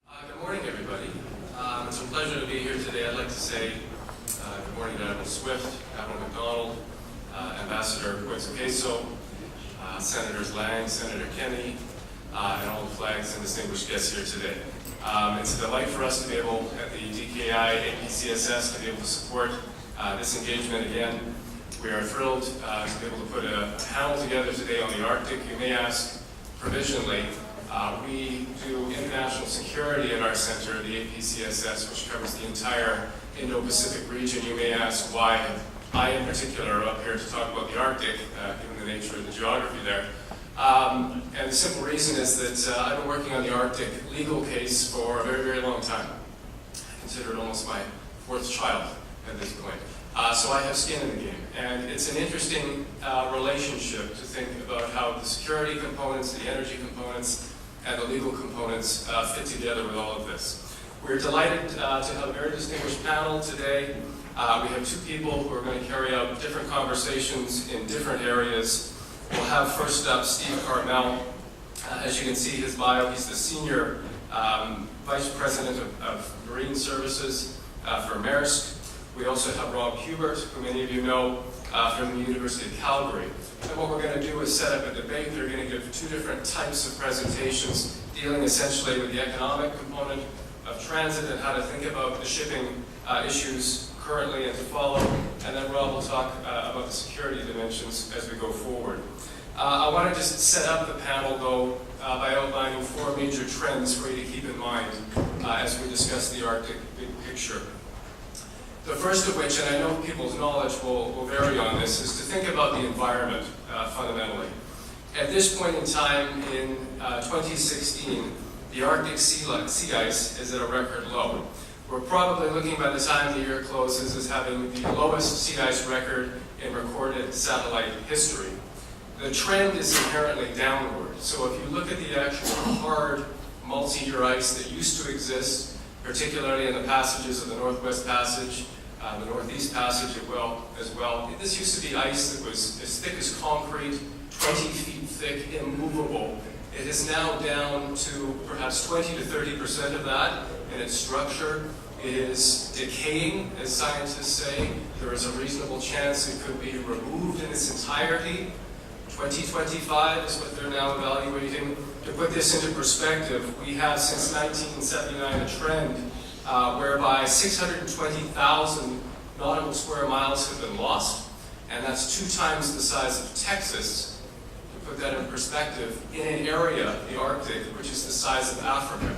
Good morning, everybody. It's a pleasure to be here today. I'd like to say good morning to Admiral Swift, Admiral McDonald, Ambassador Queso, Senators Lang, Senator Kenney, and all the flags and distinguished guests here today. It's a delight for us to be able, at the DKI APCSS, to be able to support this engagement again. We are thrilled to be able to put a panel together today on the Arctic. You may ask, provisionally, we do international security at our center, the APCSS, which covers the entire Indo-Pacific region. You may ask why I, in particular, are up here to talk about the Arctic, given the nature of the geography there. And the simple reason is that I've been working on the Arctic legal case for a very, very long time. I consider it almost my fourth child at this point. So I have skin in the game. And it's an interesting relationship to think about how the security components, the energy components, and the legal components fit together with all of this. We're delighted to have a very distinguished panel today. We have two people who are going to carry out different conversations in different areas. We'll have first up Steve Carmel. As you can see his bio, he's the Senior Vice President of Marine Services for Maersk. We also have Huebert, who many of you know from the University of Calgary. And what we're going to do is set up a debate. They're going to give two different types of presentations dealing essentially with the economic component of transit and how to think about the shipping issues currently and to follow. And then Rob will talk about the security dimensions as we go forward. I want to just set up the panel, though, by outlining four major trends for you to keep in mind as we discuss the Arctic big picture. The first of which, and I know people's knowledge will vary on this, is to think about the environment fundamentally. At this point in time in 2016, the Arctic sea ice is at a record low. We're probably looking, by the time the year closes, as having the lowest sea ice record in recorded satellite history. The trend is inherently downward. So if you look at the actual hard multi-year ice that used to exist, particularly in the passages of the Northwest Passage, the Northeast Passage as well. This used to be ice that was as thick as concrete, 20 feet thick, immovable. It is now down to perhaps 20 to 30% of that in its structure. It is decaying, as scientists say. There is a reasonable chance it could be removed in its entirety. 2025 is what they're now evaluating. To put this into perspective, we have since 1979 a trend whereby 620,000 nautical square miles have been lost, and that's 2 times the size of Texas. To put that in perspective, in an area, the Arctic, which is the size of Africa.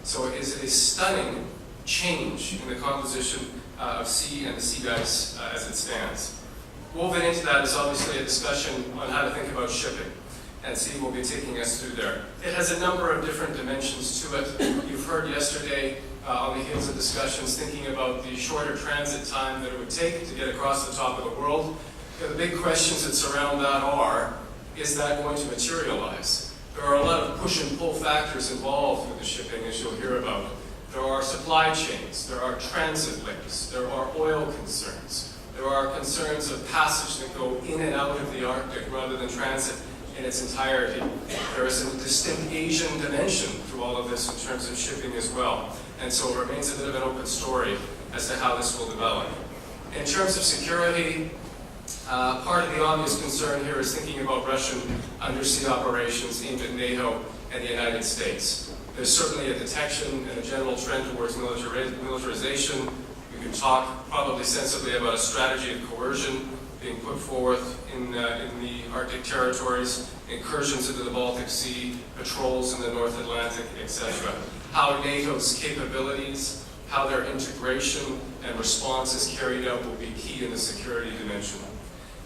So it is a stunning change in the composition of sea and the sea ice as it stands. Woven into that is obviously a discussion on how to think about shipping, and Steve will be taking us through there. It has a number of different dimensions to it. You've heard yesterday on the heels of discussions thinking about the shorter transit time that it would take to get across the top of the world. The big questions that surround that are, is that going to materialize? There are a lot of push and pull factors involved with the shipping, as you'll hear about. There are supply chains, there are transit links, there are oil concerns, there are concerns of passage that go in and out of the Arctic rather than transit in its entirety. There is a distinct Asian dimension to all of this in terms of shipping as well. And so it remains a bit of an open story as to how this will develop. In terms of security, part of the obvious concern here is thinking about Russian undersea operations aimed at NATO and the United States. There's certainly a detection and a general trend towards militarization. We can talk probably sensibly about a strategy of coercion being put forth in the Arctic territories, incursions into the Baltic Sea, patrols in the North Atlantic, etc. How NATO's capabilities, how their integration and response is carried out will be key in the security dimension.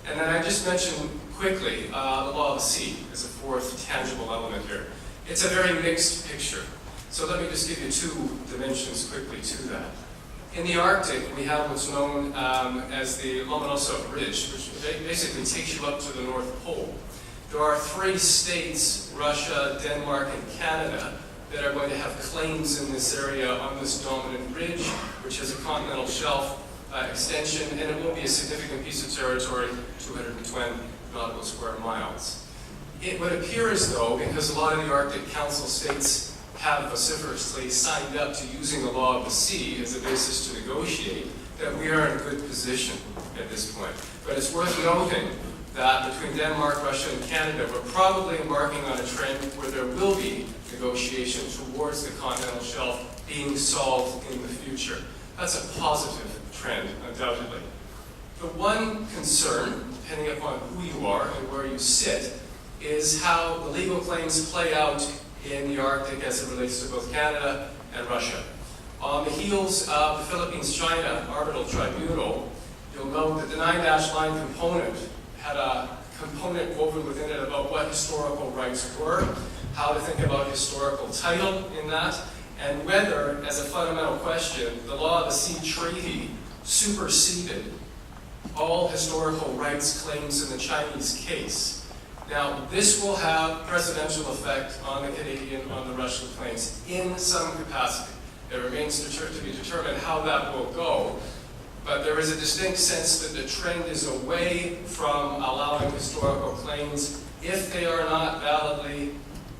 And then I just mentioned quickly the law of the sea as a fourth tangible element here. It's a very mixed picture. So let me just give you 2 dimensions quickly to that. In the Arctic, we have what's known as the Lomonosov Ridge, which basically takes you up to the North Pole. There are 3 states, Russia, Denmark, and Canada, that are going to have claims in this area on this dominant ridge, which has a continental shelf extension, and it will be a significant piece of territory, 220 nautical square miles. It would appear as though, because a lot of the Arctic Council states have vociferously signed up to using the law of the sea as a basis to negotiate, that we are in a good position at this point. But it's worth noting that between Denmark, Russia, and Canada, we're probably embarking on a trend where there will be negotiation towards the continental shelf being solved in the future. That's a positive trend, undoubtedly. The one concern, depending upon who you are and where you sit, is how the legal claims play out in the Arctic as it relates to both Canada and Russia. On the heels of the Philippines-China Arbitral Tribunal, you'll note that the 9-line component had a component woven within it about what historical rights were, how to think about historical title in that, and whether, as a fundamental question, the Law of the Sea Treaty superseded all historical rights claims in the Chinese case. Now, this will have precedential effect on the Canadian, on the Russian claims in some capacity. It remains to be determined how that will go, but there is a distinct sense that the trend is away from allowing historical claims, if they are not validly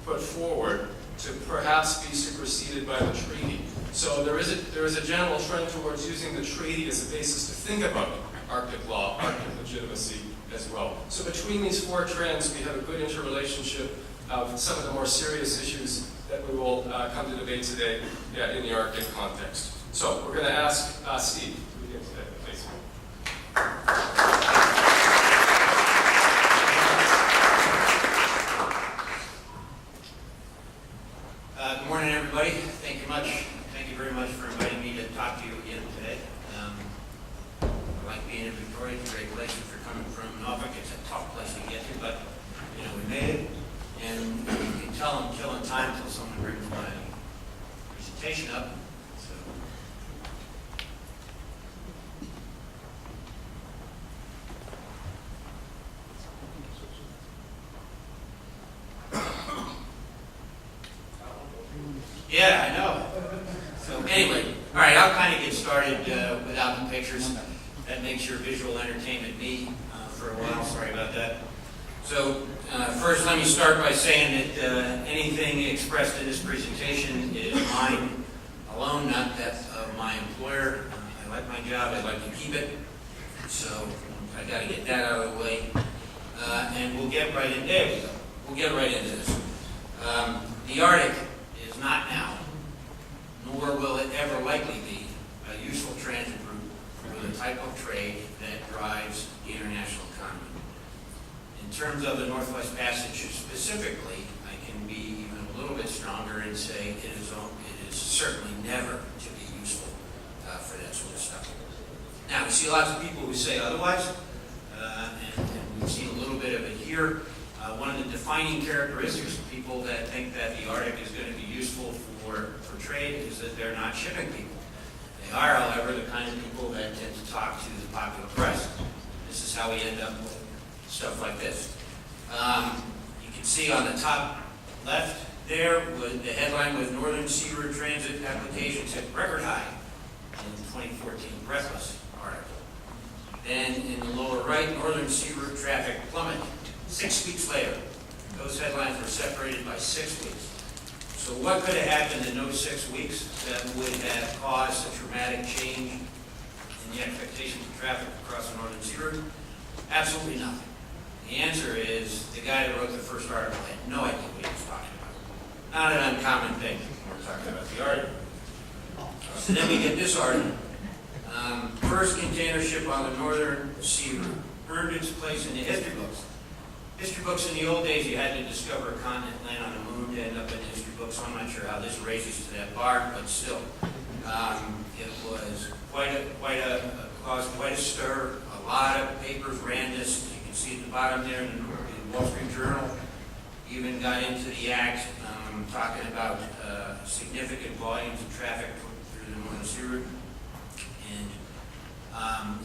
put forward, to perhaps be superseded by the treaty. So there is a general trend towards using the treaty as a basis to think about Arctic law, Arctic legitimacy as well. So between these four trends, we have a good interrelationship of some of the more serious issues that we will come to debate today in the Arctic context. So we're going to ask Steve to begin today, please. Good morning, everybody. Thank you much. Thank you very much for inviting me to talk to you again today. I like being in Victoria. It's a great place. If you're coming from Norfolk, it's a tough place to get to, but you know we made it. And you can tell I'm killing time until someone brings my presentation up. So. Yeah, I know. So anyway, all right, I'll kind of get started without the pictures. That makes your visual entertainment me for a while. Sorry about that. So first, let me start by saying that anything expressed in this presentation is mine alone, not that of my employer. I like my job. I'd like to keep it. So I got to get that out of the way. And we'll get right in. There we go. We'll get right into this. The Arctic is not now, nor will it ever likely be, a useful transit route for the type of trade that drives the international economy. In terms of the Northwest Passage specifically, I can be even a little bit stronger and say it is certainly never to be useful for that sort of stuff. Now, we see lots of people who say otherwise, and we've seen a little bit of it here. One of the defining characteristics of people that think that the Arctic is going to be useful for trade is that they're not shipping people. They are, however, the kind of people that tend to talk to the popular press. This is how we end up with stuff like this. You can see on the top left there, the headline was Northern Sea Route Transit Applications hit record high in the 2014 Breathless article. Then in the lower right, Northern Sea Route traffic plummeted 6 weeks later. Those headlines were separated by 6 weeks. So what could have happened in those 6 weeks that would have caused a dramatic change in the expectations of traffic across the Northern Sea Route? Absolutely nothing. The answer is the guy that wrote the first article had no idea what he was talking about. Not an uncommon thing when we're talking about the article. So then we get this article. First container ship on the Northern Sea Route earned its place in the history books. History books in the old days, you had to discover a continent, land on the moon to end up in history books. I'm not sure how this raises to that bar, but still, it was caused quite a stir. A lot of papers ran this. You can see at the bottom there in the Wall Street Journal. Even got into the act, talking about significant volumes of traffic through the Northern Sea Route. And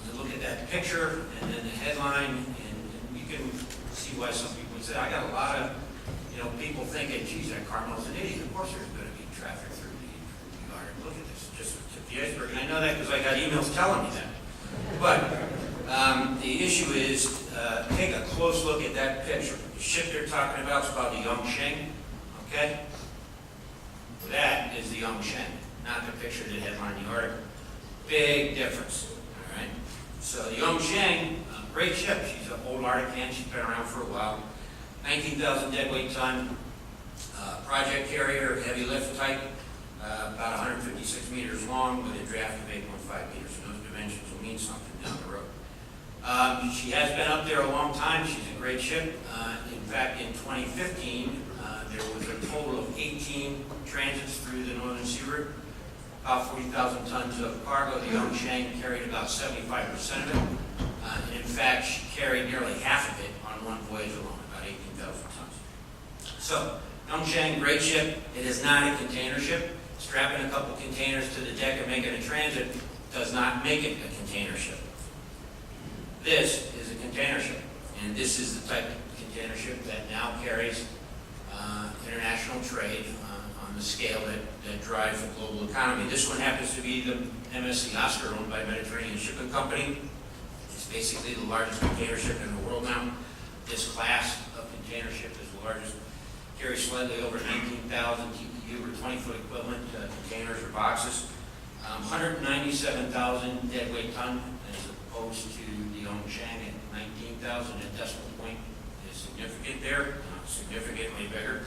you look at that picture and then the headline, and you can see why some people would say, I got a lot of people thinking, geez, that Carmel's an idiot. Of course there's going to be traffic through the Arctic. Look at this, just tip the iceberg. And I know that because I got emails telling me that. But the issue is, take a close look at that picture. The ship they're talking about is called the Unction, okay? With that is the Unction, not the picture that headlined the article. Big difference, all right? So the Chang, great ship. She's an old Arctic hand. She's been around for a while. 19,000 deadweight ton, project carrier, heavy lift type, about 156 meters long with a draft of 8.5 meters. So those dimensions will mean something down the road. She has been up there a long time. She's a great ship. In fact, in 2015, there was a total of 18 transits through the Northern Sea Route. About 40,000 tons of cargo. The Chang carried about 75% of it. And in fact, she carried nearly half of it on one voyage alone, about 18,000 tons. So, Chang, great ship. It is not a container ship. Strapping a couple containers to the deck and making a transit does not make it a container ship. This is a container ship. And this is the type of container ship that now carries international trade on the scale that drives the global economy. This one happens to be the MSC Oscar, owned by Mediterranean Shipping Company. It's basically the largest container ship in the world now. This class of container ship is the largest. Carries slightly over 19,000 TEU, or 20-foot equivalent containers or boxes. 197,000 deadweight ton, as opposed to the Chang at 19,000. At decimal point is significant there, significantly bigger.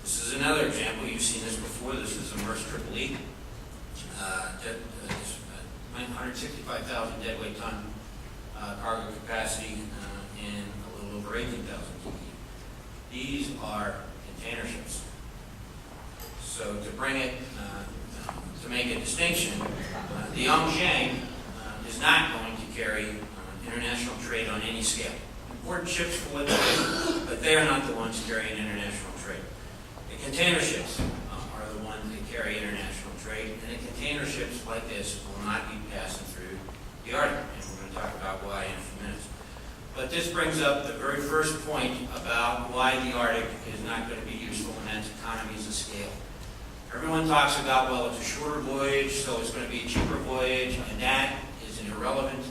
This is another example. You've seen this before. This is a Maersk Triple E. 165,000 deadweight ton cargo capacity and a little over 18,000 TEU. These are container ships. So to bring it, to make a distinction, the Chang is not going to carry international trade on any scale. Important ships for what they do, but they are not the ones carrying international trade. The container ships are the ones that carry international trade, and the container ships like this will not be passing through the Arctic, and we're going to talk about why in a few minutes. But this brings up the very first point about why the Arctic is not going to be useful, and that's economies of scale. Everyone talks about, well, it's a shorter voyage, so it's going to be a cheaper voyage, and that is an irrelevant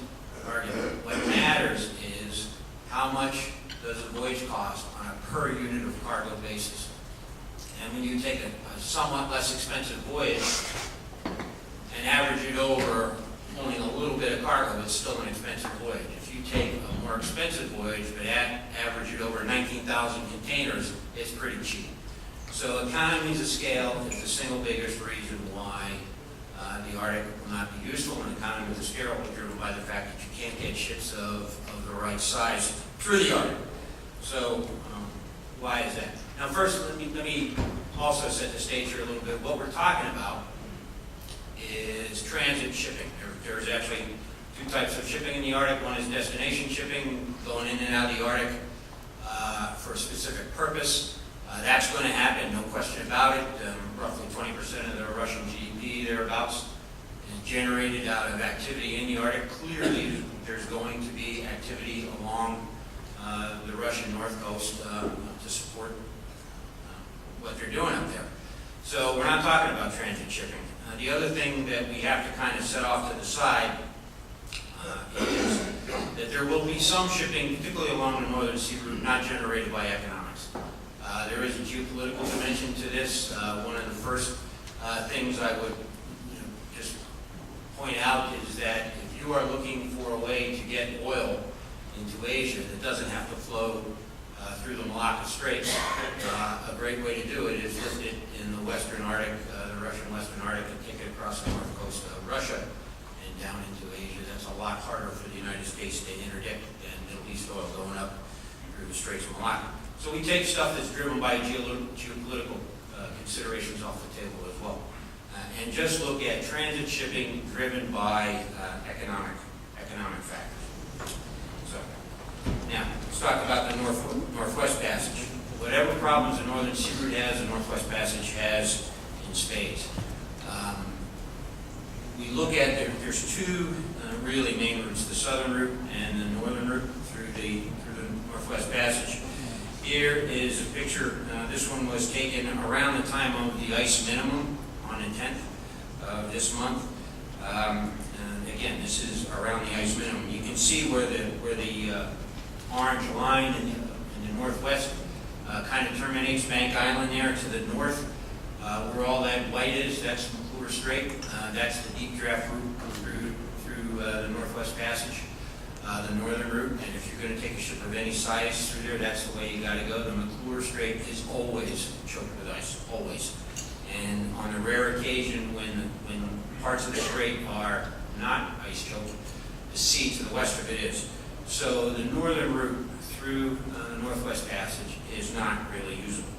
argument. What matters is how much does a voyage cost on a per unit of cargo basis. And when you take a somewhat less expensive voyage and average it over only a little bit of cargo, it's still an expensive voyage. If you take a more expensive voyage but average it over 19,000 containers, it's pretty cheap. So economies of scale is the single biggest reason why the Arctic will not be useful, and economies of scale are driven by the fact that you can't get ships of the right size through the Arctic. So why is that? Now first, let me also set the stage here a little bit. What we're talking about is transit shipping. There's actually two types of shipping in the Arctic. One is destination shipping, going in and out of the Arctic for a specific purpose. That's going to happen, no question about it. Roughly 20% of the Russian GDP, thereabouts, is generated out of activity in the Arctic. Clearly, there's going to be activity along the Russian north coast to support what they're doing up there. So we're not talking about transit shipping. The other thing that we have to kind of set off to the side is that there will be some shipping, particularly along the Northern Sea Route, not generated by economics. There is a geopolitical dimension to this. One of the first things I would just point out is that if you are looking for a way to get oil into Asia that doesn't have to flow through the Malacca Straits, a great way to do it is lift it in the Western Arctic, the Russian Western Arctic, and take it across the north coast of Russia and down into Asia. That's a lot harder for the United States to interdict than Middle East oil going up through the Straits of Malacca. So we take stuff that's driven by geopolitical considerations off the table as well. And just look at transit shipping driven by economic factors. So now, let's talk about the Northwest Passage. Whatever problems the Northern Sea Route has, the Northwest Passage has in spades. We look at, there's two really main routes, the southern route and the northern route through the Northwest Passage. Here is a picture. This one was taken around the time of the ice minimum on the 10th of this month. Again, this is around the ice minimum. You can see where the orange line in the northwest kind of terminates Bank Island there to the north. Where all that white is, that's McClure Strait. That's the deep draft route through the Northwest Passage, the northern route. And if you're going to take a ship of any size through there, that's the way you got to go. The McClure Strait is always choked with ice, always. And on a rare occasion when parts of the strait are not ice choked, the sea to the west of it is. So the northern route through the Northwest Passage is not really usable.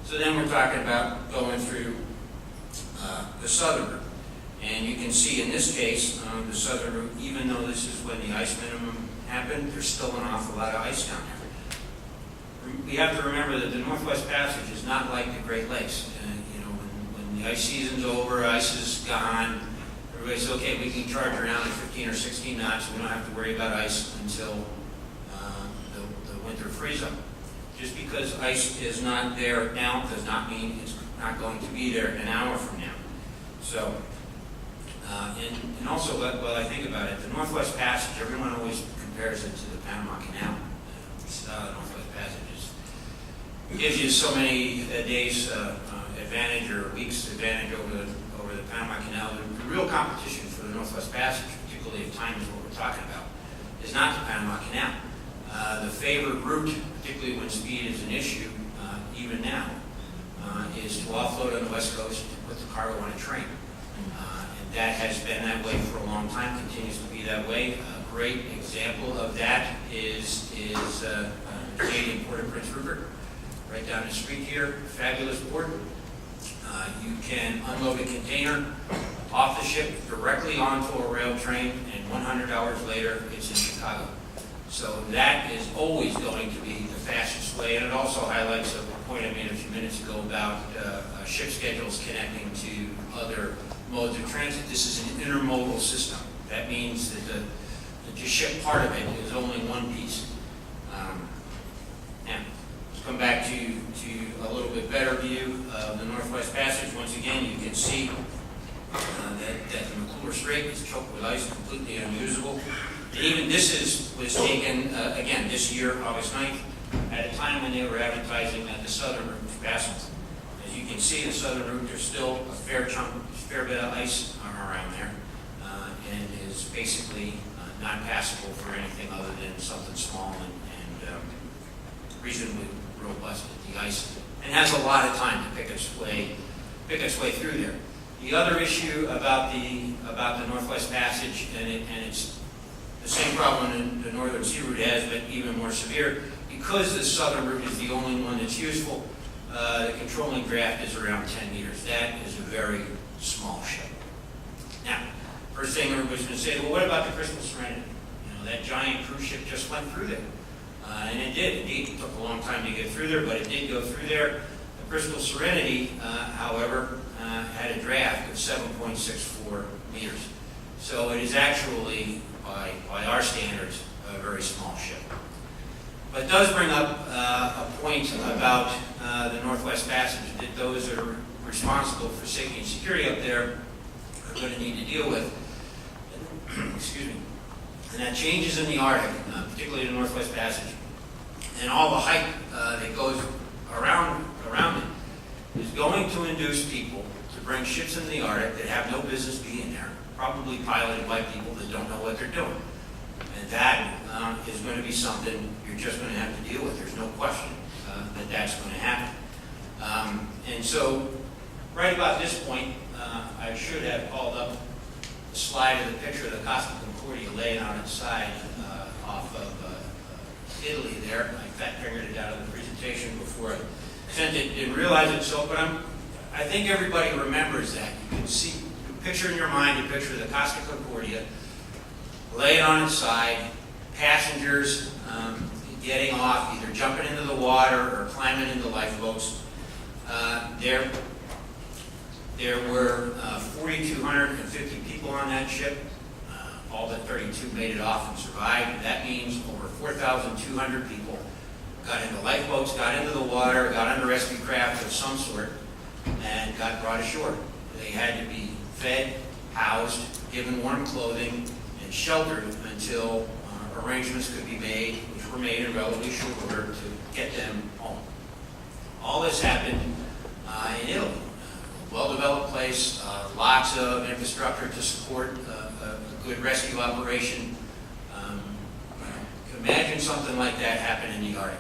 So then we're talking about going through the southern route. And you can see in this case, the southern route, even though this is when the ice minimum happened, there's still an awful lot of ice down there. We have to remember that the Northwest Passage is not like the Great Lakes. When the ice season's over, ice is gone, everybody says, okay, we can charge around at 15 or 16 knots. We don't have to worry about ice until the winter freeze-up. Just because ice is not there now does not mean it's not going to be there an hour from now. So, and also, while I think about it, the Northwest Passage, everyone always compares it to the Panama Canal. The Northwest Passage gives you so many days advantage or weeks advantage over the Panama Canal. The real competition for the Northwest Passage, particularly if time is what we're talking about, is not the Panama Canal. The favored route, particularly when speed is an issue, even now, is to offload on the West Coast and put the cargo on a train. And that has been that way for a long time, continues to be that way. A great example of that is the Canadian Port of Prince Rupert, right down the street here, fabulous port. You can unload a container off the ship directly onto a rail train, and 100 hours later, it's in Chicago. So that is always going to be the fastest way, and it also highlights a point I made a few minutes ago about ship schedules connecting to other modes of transit. This is an intermodal system. That means that the ship part of it is only one piece. Now, let's come back to a little bit better view of the Northwest Passage. Once again, you can see that the McClure Strait is choked with ice, completely unusable. And even this was taken, again, this year, August 9th, at a time when they were advertising that the southern route was passable. As you can see, the southern route, there's still a fair bit of ice around there, and is basically not passable for anything other than something small and reasonably robust at the ice, and has a lot of time to pick its way through there. The other issue about the Northwest Passage, and it's the same problem the northern sea route has, but even more severe, because the southern route is the only one that's useful. The controlling draft is around 10 meters. That is a very small ship. Now, first thing everybody's going to say, well, what about the Crystal Serenity? That giant cruise ship just went through there. And it did. Indeed, it took a long time to get through there, but it did go through there. The Crystal Serenity, however, had a draft of 7.64 meters. So it is actually, by our standards, a very small ship. But it does bring up a point about the Northwest Passage that those that are responsible for safety and security up there are going to need to deal with. Excuse me. And that changes in the Arctic, particularly the Northwest Passage, and all the hype that goes around it, is going to induce people to bring ships into the Arctic that have no business being there, probably piloted by people that don't know what they're doing. And that is going to be something you're just going to have to deal with. There's no question that that's going to happen. And so, right about this point, I should have called up the slide of the picture of the Acosta Concordia laying on its side off of Italy there. I fat-fingered it out of the presentation before I sent it. Didn't realize it, so, but I think everybody remembers that. You can see, picture in your mind a picture of the Acosta Concordia laying on its side, passengers getting off, either jumping into the water or climbing into lifeboats. There were 4,250 people on that ship. All but 32 made it off and survived. That means over 4,200 people got into lifeboats, got into the water, got under rescue craft of some sort, and got brought ashore. They had to be fed, housed, given warm clothing, and sheltered until arrangements could be made, which were made in relatively short order, to get them home. All this happened in Italy. place, lots of infrastructure to support a good rescue operation. Imagine something like that happen in the Arctic.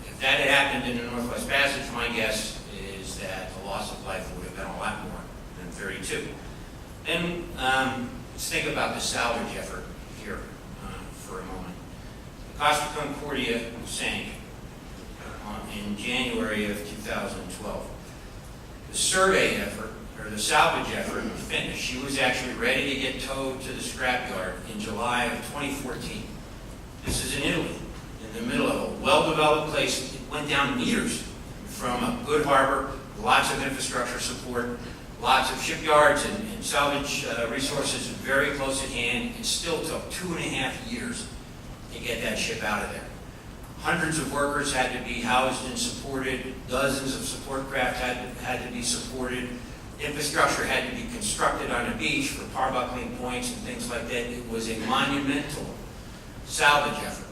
If that had happened in the Northwest Passage, my guess is that the loss of life would have been a lot more than 32. Then let's think about the salvage effort here for a moment. The Costa Concordia sank in January of 2012. The survey effort, or the salvage effort, finished. She was actually ready to get towed to the scrapyard in July of 2014. This is in Italy, in the middle of a well-developed place. It went down meters from a good harbor, lots of infrastructure support, lots of shipyards and salvage resources very close at hand. It still took 2.5 years to get that ship out of there. Hundreds of workers had to be housed and supported. Dozens of support craft had to be supported. Infrastructure had to be constructed on the beach for parbuckling points and things like that. It was a monumental salvage effort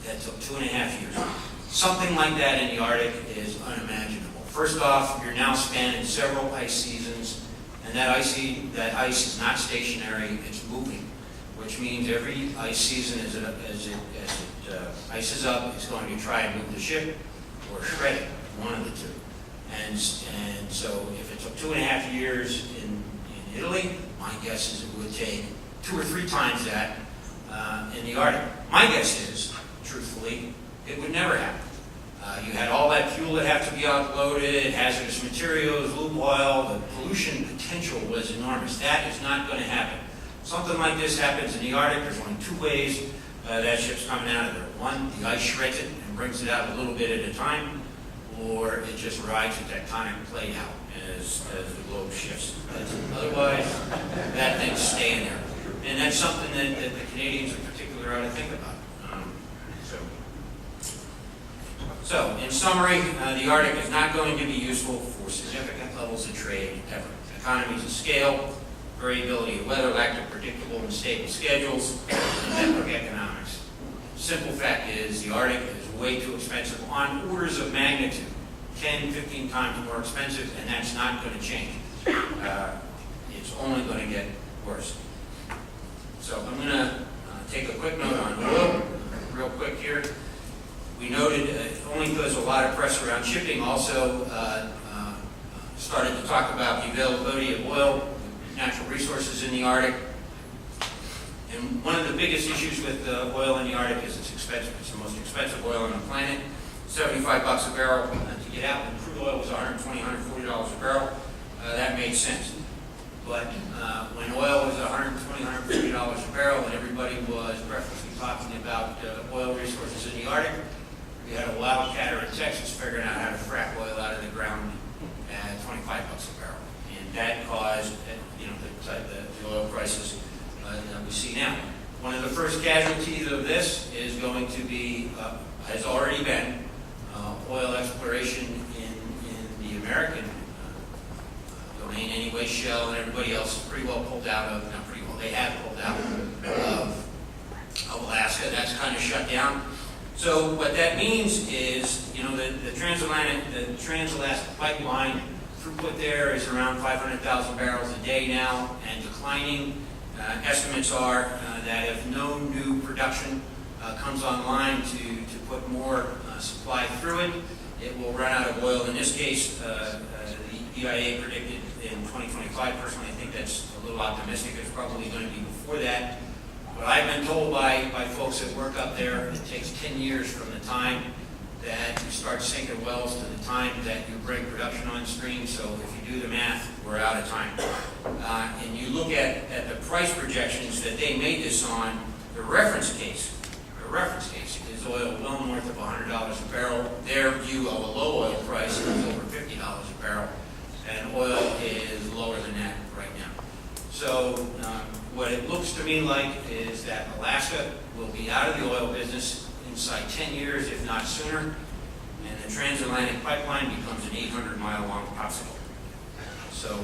that took 2.5 years. Something like that in the Arctic is unimaginable. First off, you're now spanning several ice seasons, and that ice is not stationary, it's moving, which means every ice season as it ices up, it's going to try and move the ship or shred it, one of the two. And so if it took 2.5 years in Italy, my guess is it would take 2 or 3 times that in the Arctic. My guess is, truthfully, it would never happen. You had all that fuel that had to be offloaded, hazardous materials, lube oil, the pollution potential was enormous. That is not going to happen. Something like this happens in the Arctic. There's only 2 ways that ship's coming out of there. One, the ice shreds it and brings it out a little bit at a time, or it just rides a tectonic plate out as the globe shifts. Otherwise, that thing's staying there. And that's something that the Canadians in particular ought to think about. So, in summary, the Arctic is not going to be useful for significant levels of trade ever. Economies of scale, variability of weather, lack of predictable and stable schedules, and network economics. Simple fact is the Arctic is way too expensive, on orders of magnitude, 10, 15 times more expensive, and that's not going to change. It's only going to get worse. So I'm going to take a quick note on oil, real quick here. We noted, only because a lot of press around shipping also started to talk about the availability of oil, natural resources in the Arctic. And one of the biggest issues with oil in the Arctic is it's expensive. It's the most expensive oil on the planet. $75 a barrel to get out. When crude oil was $120, $140 a barrel, that made sense. But when oil was $120, $150 a barrel, and everybody was breathlessly talking about oil resources in the Arctic, we had a wildcatter in Texas figuring out how to frack oil out of the ground at $25 a barrel. And that caused the oil prices that we see now. One of the first casualties of this is going to be, has already been, oil exploration in the American domain anyway. Shell and everybody else pretty well pulled out of, not pretty well, they have pulled out of Alaska. That's kind of shut down. So what that means is, the Trans-Alaska pipeline throughput there is around 500,000 barrels a day now and declining. Estimates are that if no new production comes online to put more supply through it, it will run out of oil. In this case, the EIA predicted in 2025. Personally, I think that's a little optimistic. It's probably going to be before that. But I've been told by folks that work up there, it takes 10 years from the time that you start sinking wells to the time that you bring production on stream. So if you do the math, we're out of time. And you look at the price projections that they made this on, the reference case is oil well north of $100 a barrel. Their view of a low oil price is over $50 a barrel, and oil is lower than that right now. So what it looks to me like is that Alaska will be out of the oil business inside 10 years, if not sooner, and the transatlantic pipeline becomes an 800-mile long popsicle. So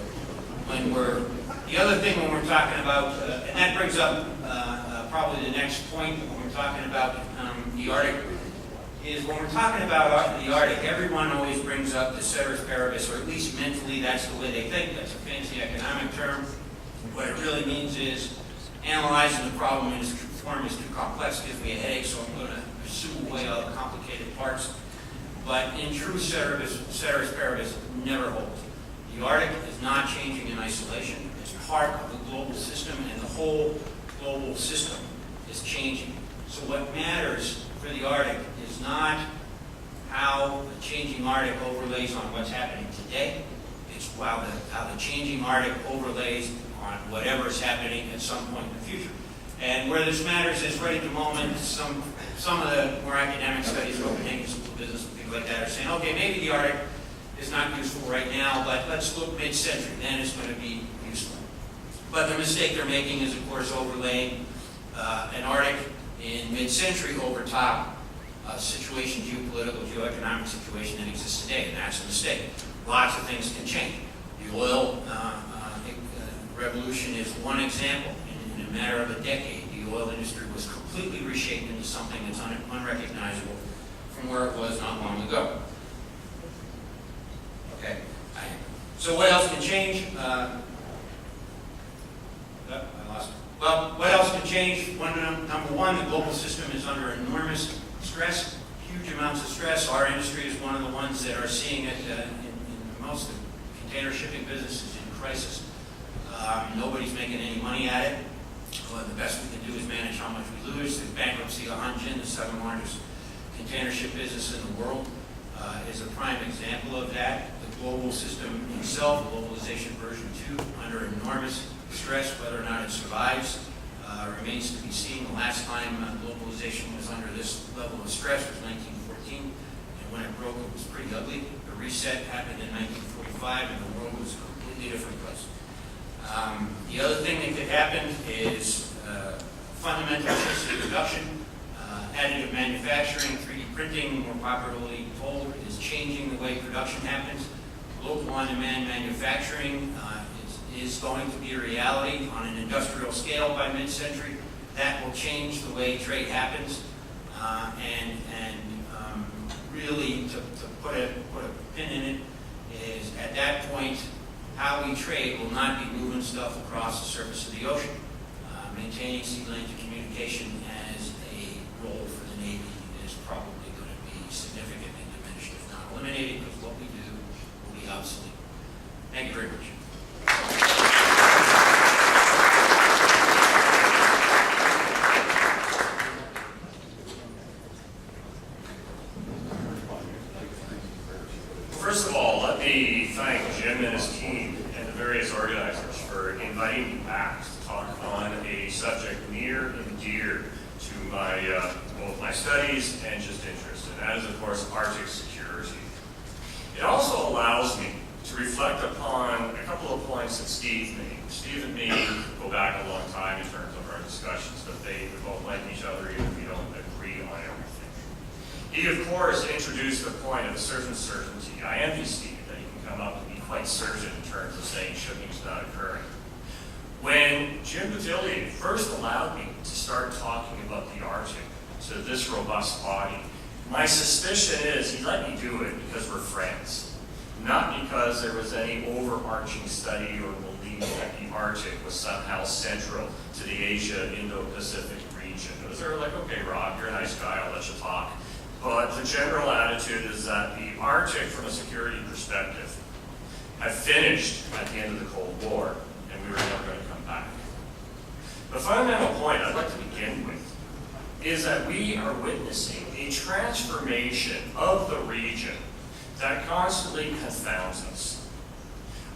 the other thing when we're talking about, and that brings up probably the next point when we're talking about the Arctic, is when we're talking about the Arctic, everyone always brings up the ceteris paribus, or at least mentally that's the way they think. That's a fancy economic term. What it really means is analyzing the problem in its form is too complex, gives me a headache, so I'm going to assume away all the complicated parts. But in true ceteris paribus, never holds. The Arctic is not changing in isolation. It's part of the global system, and the whole global system is changing. So what matters for the Arctic is not how the changing Arctic overlays on what's happening today. It's how the changing Arctic overlays on whatever is happening at some point in the future. And where this matters is right at the moment, some of the more academic studies, Copenhagen School of Business and things like that, are saying, okay, maybe the Arctic is not useful right now, but let's look mid-century, then it's going to be useful. But the mistake they're making is, of course, overlaying an Arctic in mid-century over top situation, geopolitical, geoeconomic situation that exists today, and that's a mistake. Lots of things can change. The oil revolution is one example. In a matter of a decade, the oil industry was completely reshaped into something that's unrecognizable from where it was not long ago. Okay. So what else can change? I lost it. Well, what else can change? Number one, the global system is under enormous stress, huge amounts of stress. Our industry is one of the ones that are seeing it in most of the container shipping business is in crisis. Nobody's making any money at it. Well, the best we can do is manage how much we lose. The bankruptcy of Unction, the second largest container ship business in the world, is a prime example of that. The global system itself, globalization version 2, under enormous stress. Whether or not it survives remains to be seen. The last time globalization was under this level of stress was 1914, and when it broke, it was pretty ugly. The reset happened in 1945, and the world was a completely different place. The other thing that could happen is fundamental shifts in production. Additive manufacturing, 3D printing, more popularly told, is changing the way production happens. Local on-demand manufacturing is going to be a reality on an industrial scale by mid-century. That will change the way trade happens. And really, to put a pin in it, is at that point, how we trade will not be moving stuff across the surface of the ocean. Maintaining sea lanes of communication as a role for the Navy is probably going to be significantly diminished, if not eliminated, because what we do will be obsolete. Thank you very much. First of all, let me thank Jim and his team and the various organizers for inviting me back to talk on a subject near and dear to my both my studies and just interest, and that is, of course, Arctic security. It also allows me to reflect upon a couple of points that Steve made. Steve and me go back a long time in terms of our discussions, but we both like each other even if we don't agree on everything. He, of course, introduced the point of a certain certainty. I envy Steve that he can come up and be quite certain in terms of saying shipping's not occurring. When Jim Badillion first allowed me to start talking about the Arctic to this robust body, my suspicion is he let me do it because we're friends, not because there was any overarching study or belief that the Arctic was somehow central to the Asia-Indo-Pacific region. It was sort of like, okay, Rob, you're a nice guy, I'll let you talk. But the general attitude is that the Arctic, from a security perspective, had finished at the end of the Cold War, and we were never going to come back. The fundamental point I'd like to begin with is that we are witnessing a transformation of the region that constantly confounds us.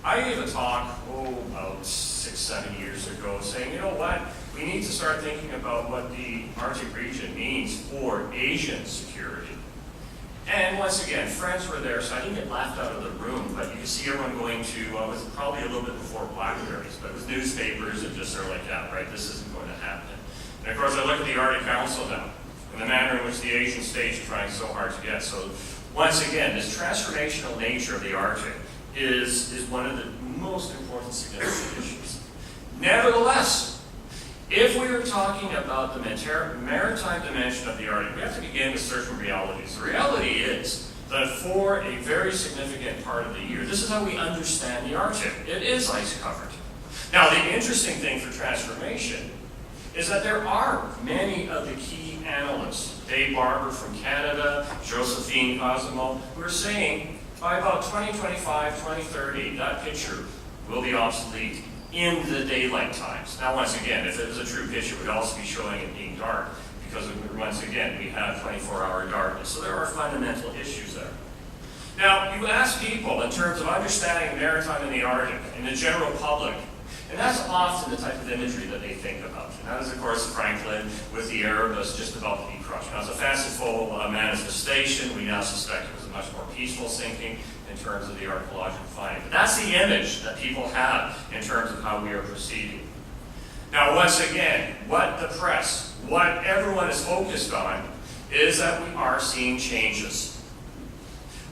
I gave a talk, about 6-7 years ago, saying, you know what, we need to start thinking about what the Arctic region means for Asian security. And once again, friends were there, so I didn't get laughed out of the room, but you can see everyone going to, it was probably a little bit before Blackberries, but with newspapers and just sort of like, yeah, right, this isn't going to happen. And of course, I look at the Arctic Council now, and the manner in which the Asian states are trying so hard to get. So once again, this transformational nature of the Arctic is one of the most important significant issues. Nevertheless, If we are talking about the maritime dimension of the Arctic, we have to begin with certain realities. The reality is that for a very significant part of the year, this is how we understand the Arctic. It is ice covered. Now, the interesting thing for transformation is that there are many of the key analysts, Dave Barber from Canada, Josephine Cosimo, who are saying by about 2025, 2030, that picture will be obsolete in the daylight times. Now, once again, if it was a true picture, it would also be showing it being dark, because once again, we have 24-hour darkness. So there are fundamental issues there. Now, you ask people in terms of understanding maritime in the Arctic, in the general public, and that's often the type of imagery that they think about. And that is, of course, Franklin with the Erebus just about to be crushed. Now, it's a fanciful manifestation. We now suspect it was a much more peaceful sinking in terms of the archaeological finding. But that's the image that people have in terms of how we are proceeding. Now, once again, what the press, what everyone is focused on, is that we are seeing changes.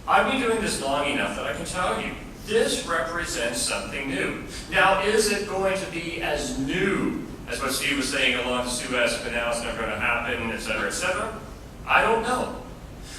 I've been doing this long enough that I can tell you, this represents something new. Now, is it going to be as new as what Steve was saying along the Suez Canal is never going to happen, et cetera, et cetera? I don't know.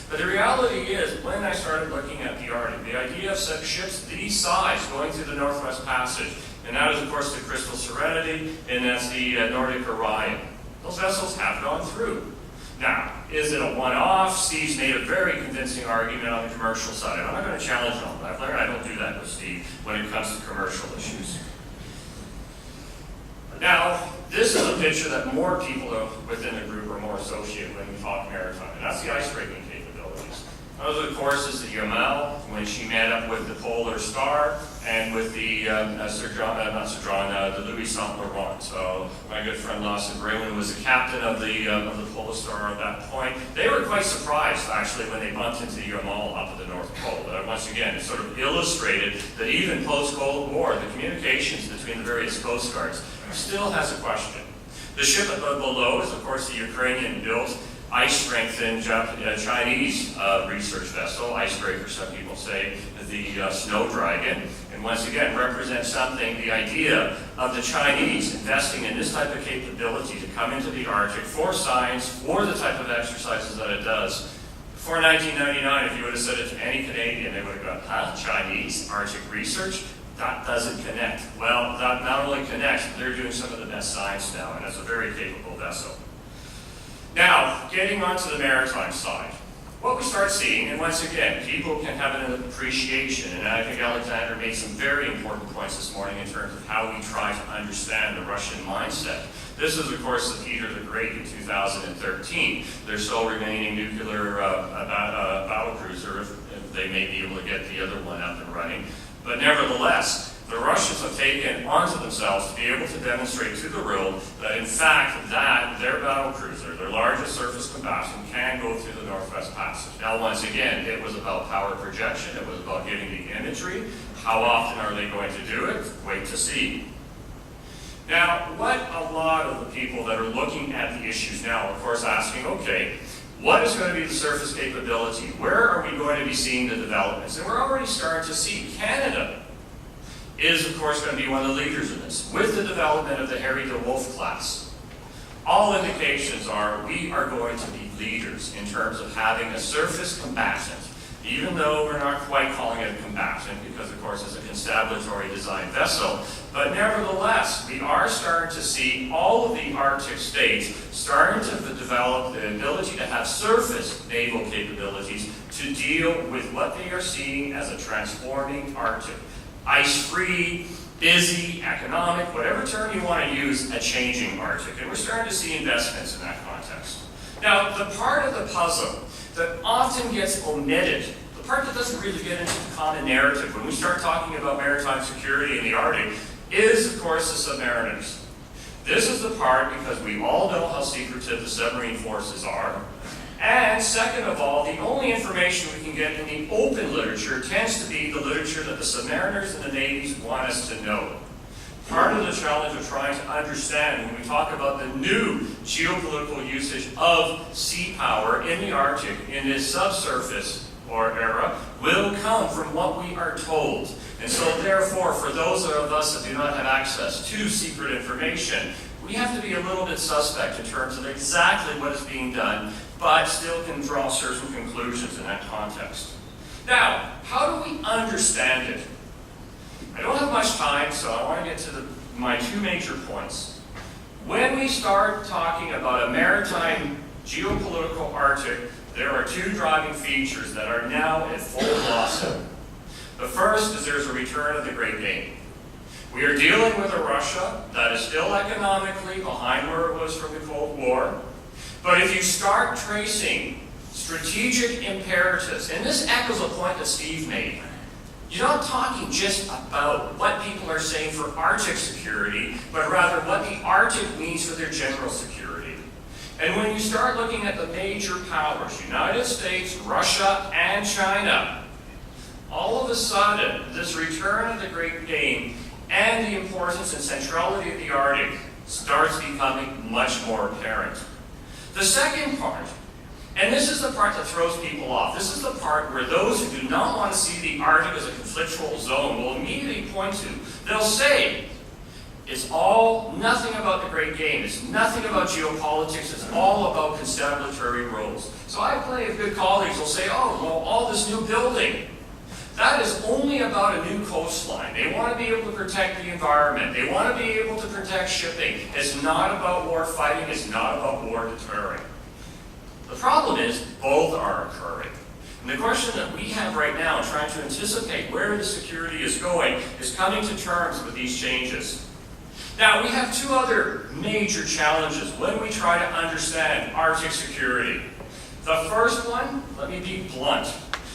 But the reality is, when I started looking at the Arctic, the idea of ships this size going through the Northwest Passage, and that is, of course, the Crystal Serenity, and that's the Nordic Orion. Those vessels have gone through. Now, is it a one-off? Steve's made a very convincing argument on the commercial side. I'm not going to challenge him. I've learned I don't do that with Steve when it comes to commercial issues. Now, this is a picture that more people within the group are more associated when we talk maritime, and that's the ice-breaking capabilities. Those, of course, is the Carmel, when she met up with the Polar Star, and with the the Louis Saint-Laurent. So my good friend Lawson Braylon was the captain of the Polar Star at that point. They were quite surprised, actually, when they bumped into the Yamal up at the North Pole. Once again, it sort of illustrated that even post-Cold War, the communications between the various coast guards still has a question. The ship below is, of course, the Ukrainian-built, ice-strengthened Chinese research vessel, icebreaker, some people say, the Snow Dragon, and once again represents something, the idea of the Chinese investing in this type of capability to come into the Arctic for science, for the type of exercises that it does. Before 1999, if you would have said it to any Canadian, they would have gone, huh, Chinese Arctic research? That doesn't connect. Well, that not only connects, but they're doing some of the best science now, and it's a very capable vessel. Now, getting onto the maritime side, what we start seeing, and once again, people can have an appreciation, and I think Alexander made some very important points this morning in terms of how we try to understand the Russian mindset. This is, of course, the Peter the Great in 2013. Their sole remaining nuclear battle cruiser, if they may be able to get the other one up and running. But nevertheless, the Russians have taken onto themselves to be able to demonstrate to the world that, in fact, that their battle cruiser, their largest surface combatant, can go through the Northwest Passage. Now, once again, it was about power projection. It was about getting the imagery. How often are they going to do it? Wait to see. Now, what a lot of the people that are looking at the issues now are, of course, asking, okay, what is going to be the surface capability? Where are we going to be seeing the developments? And we're already starting to see Canada is, of course, going to be one of the leaders in this, with the development of the Harry DeWolf class. All indications are we are going to be leaders in terms of having a surface combatant, even though we're not quite calling it a combatant, because, of course, it's a constabulary design vessel. But nevertheless, we are starting to see all of the Arctic states starting to develop the ability to have surface naval capabilities to deal with what they are seeing as a transforming Arctic. Ice-free, busy, economic, whatever term you want to use, a changing Arctic. And we're starting to see investments in that context. Now, the part of the puzzle that often gets omitted, the part that doesn't really get into the common narrative when we start talking about maritime security in the Arctic, is, of course, the submariners. This is the part because we all know how secretive the submarine forces are. And second of all, the only information we can get in the open literature tends to be the literature that the submariners and the navies want us to know. Part of the challenge of trying to understand when we talk about the new geopolitical usage of sea power in the Arctic in this subsurface era will come from what we are told. And so therefore, for those of us that do not have access to secret information, we have to be a little bit suspect in terms of exactly what is being done, but still can draw certain conclusions in that context. Now, how do we understand it? I don't have much time, so I want to get to my two major points. When we start talking about a maritime geopolitical Arctic, there are two driving features that are now in full blossom. The first is there's a return of the Great Game. We are dealing with a Russia that is still economically behind where it was from the Cold War. But if you start tracing strategic imperatives, and this echoes a point that Steve made, you're not talking just about what people are saying for Arctic security, but rather what the Arctic means for their general security. And when you start looking at the major powers, United States, Russia, and China, all of a sudden, this return of the Great Game and the importance and centrality of the Arctic starts becoming much more apparent. The second part, and this is the part that throws people off, this is the part where those who do not want to see the Arctic as a conflictual zone will immediately point to. They'll say, it's all nothing about the Great Game, it's nothing about geopolitics, it's all about constabulary roles. So I have plenty of good colleagues who will say, oh, well, all this new building, that is only about a new coastline. They want to be able to protect the environment. They want to be able to protect shipping. It's not about war fighting. It's not about war deterring. The problem is both are occurring. And the question that we have right now, trying to anticipate where the security is going, is coming to terms with these changes. Now, we have two other major challenges when we try to understand Arctic security. The first one, let me be blunt.